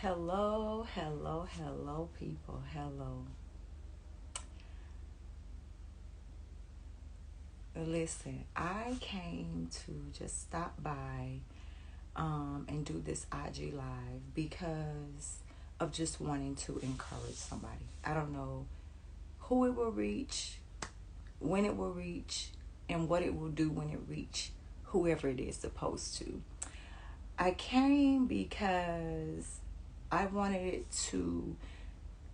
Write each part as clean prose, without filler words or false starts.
Hello, hello, hello, people. Hello. Listen, I came to just stop by and do this IG live because of just wanting to encourage somebody. I don't know who it will reach, when it will reach, and what it will do when it reach whoever it is supposed to. I came because I wanted to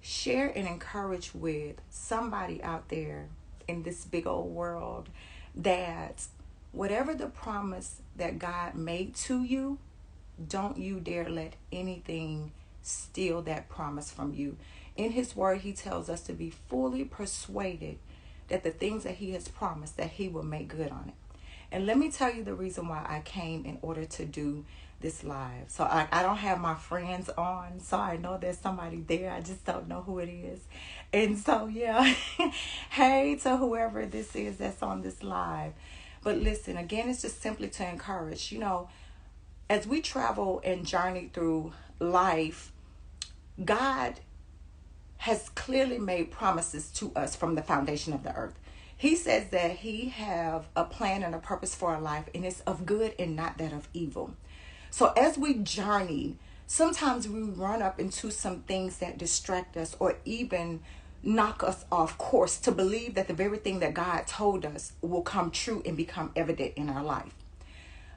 share and encourage with somebody out there in this big old world that whatever the promise that God made to you, don't you dare let anything steal that promise from you. In his word, he tells us to be fully persuaded that the things that he has promised, that he will make good on it. And let me tell you the reason why I came in order to do this live. So I don't have my friends on, so I know there's somebody there. I just don't know who it is. And so, yeah, hey to whoever this is that's on this live. But listen, again, it's just simply to encourage, as we travel and journey through life, God has clearly made promises to us from the foundation of the earth. He says that he have a plan and a purpose for our life, and it's of good and not that of evil. So as we journey, sometimes we run up into some things that distract us or even knock us off course to believe that the very thing that God told us will come true and become evident in our life.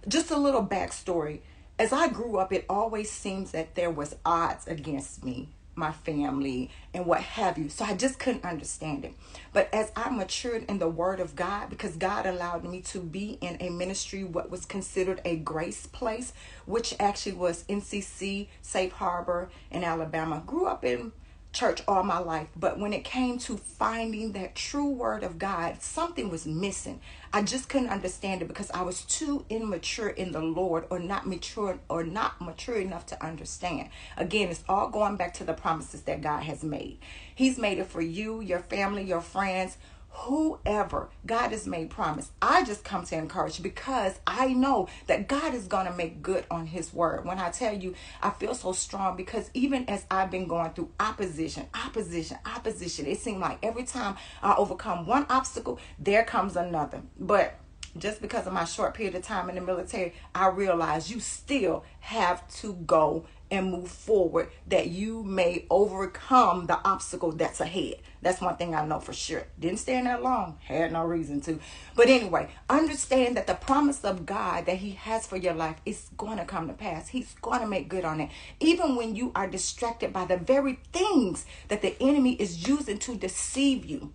Just a little backstory. As I grew up, it always seems that there was odds against me, my family, and what have you. So I just couldn't understand it. But as I matured in the word of God, because God allowed me to be in a ministry, what was considered a grace place, which actually was NCC, Safe Harbor in Alabama. Grew up in church all my life, but when it came to finding that true word of God, something was missing. I just couldn't understand it because I was too immature in the Lord, or not mature enough to understand. Again, it's all going back to the promises that God has made. He's made it for you, your family, your friends, whoever. God has made promise. I just come to encourage because I know that God is going to make good on his word. When I tell you, I feel so strong because even as I've been going through opposition, it seemed like every time I overcome one obstacle, there comes another. But just because of my short period of time in the military, I realize you still have to go and move forward, that you may overcome the obstacle that's ahead. That's one thing I know for sure. Didn't stay in that long, had no reason to. But anyway, understand that the promise of God that he has for your life is going to come to pass. He's going to make good on it. Even when you are distracted by the very things that the enemy is using to deceive you.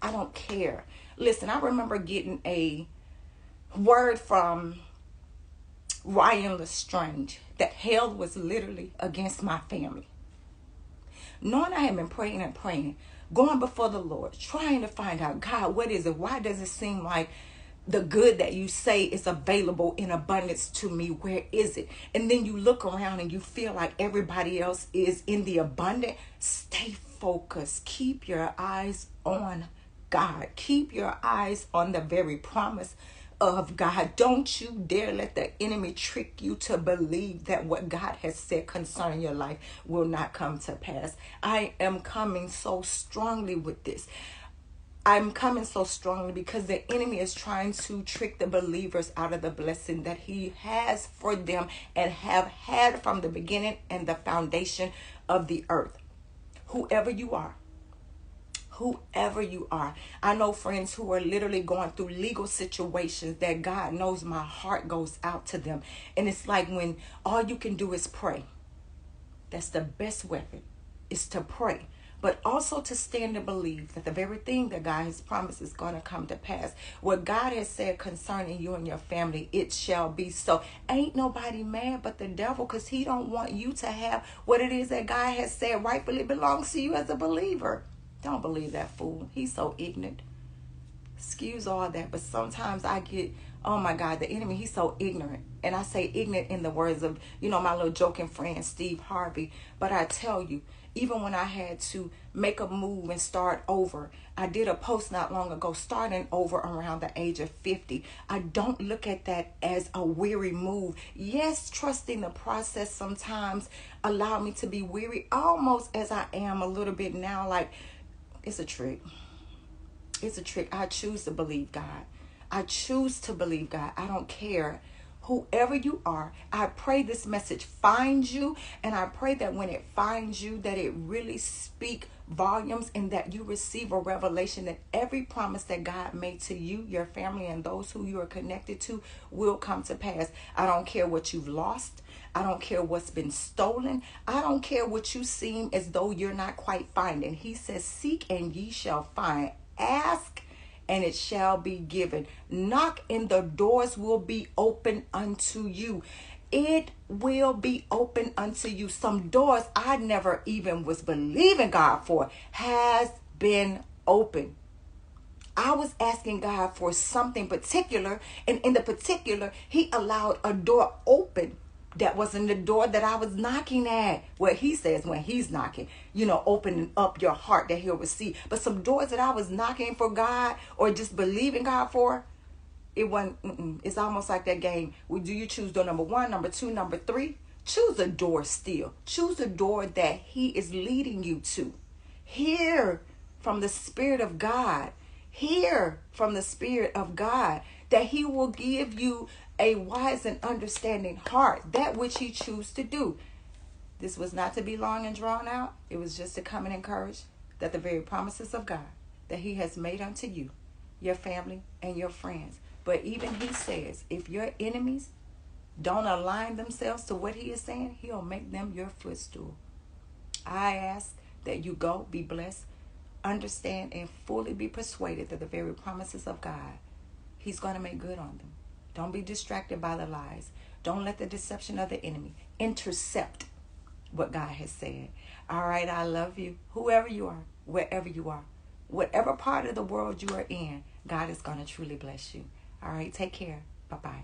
I don't care. Listen, I remember getting a word from Ryan Lestrange that hell was literally against my family. Knowing I had been praying and praying, going before the Lord, trying to find out, God, what is it? Why does it seem like the good that you say is available in abundance to me? Where is it? And then you look around and you feel like everybody else is in the abundant. Stay focused. Keep your eyes on God. Keep your eyes on the very promise of God. Don't you dare let the enemy trick you to believe that what God has said concerning your life will not come to pass. I am coming so strongly with this. I'm coming so strongly because the enemy is trying to trick the believers out of the blessing that he has for them and have had from the beginning and the foundation of the earth. Whoever you are. I know friends who are literally going through legal situations that God knows my heart goes out to them. And it's like when all you can do is pray. That's the best weapon, is to pray. But also to stand and believe that the very thing that God has promised is going to come to pass. What God has said concerning you and your family, it shall be so. Ain't nobody mad but the devil, because he don't want you to have what it is that God has said rightfully belongs to you as a believer. Don't believe that fool. He's so ignorant. Excuse all that, but sometimes I get Oh my God, the enemy, he's so ignorant. And I say ignorant in the words of, my little joking friend, Steve Harvey. But I tell you, even when I had to make a move and start over, I did a post not long ago, starting over around the age of 50. I don't look at that as a weary move. Yes, trusting the process sometimes allow me to be weary, almost as I am a little bit now. Like, it's a trick. It's a trick. I choose to believe God. I choose to believe God. I don't care. Whoever you are, I pray this message finds you, and I pray that when it finds you, that it really speak volumes, and that you receive a revelation that every promise that God made to you, your family, and those who you are connected to will come to pass. I don't care what you've lost. I don't care what's been stolen. I don't care what you seem as though you're not quite finding. He says, seek and ye shall find. Ask and it shall be given. Knock and the doors will be open unto you. It will be open unto you. Some doors I never even was believing God for has been open. I was asking God for something particular, and in the particular, he allowed a door open that wasn't the door that I was knocking at. Well, he says when he's knocking, opening up your heart that he'll receive. But some doors that I was knocking for God or just believing God for, it wasn't. It's almost like that game. Well, do you choose door number 1, number 2, number 3? Choose a door still. Choose a door that he is leading you to. Hear from the Spirit of God. Hear from the Spirit of God that he will give you a wise and understanding heart, that which he chooses to do. This was not to be long and drawn out. It was just to come and encourage that the very promises of God that he has made unto you, your family, and your friends. But even he says, if your enemies don't align themselves to what he is saying, he'll make them your footstool. I ask that you go, be blessed, understand, and fully be persuaded that the very promises of God, he's going to make good on them. Don't be distracted by the lies. Don't let the deception of the enemy intercept what God has said. All right, I love you. Whoever you are, wherever you are, whatever part of the world you are in, God is going to truly bless you. All right, take care. Bye-bye.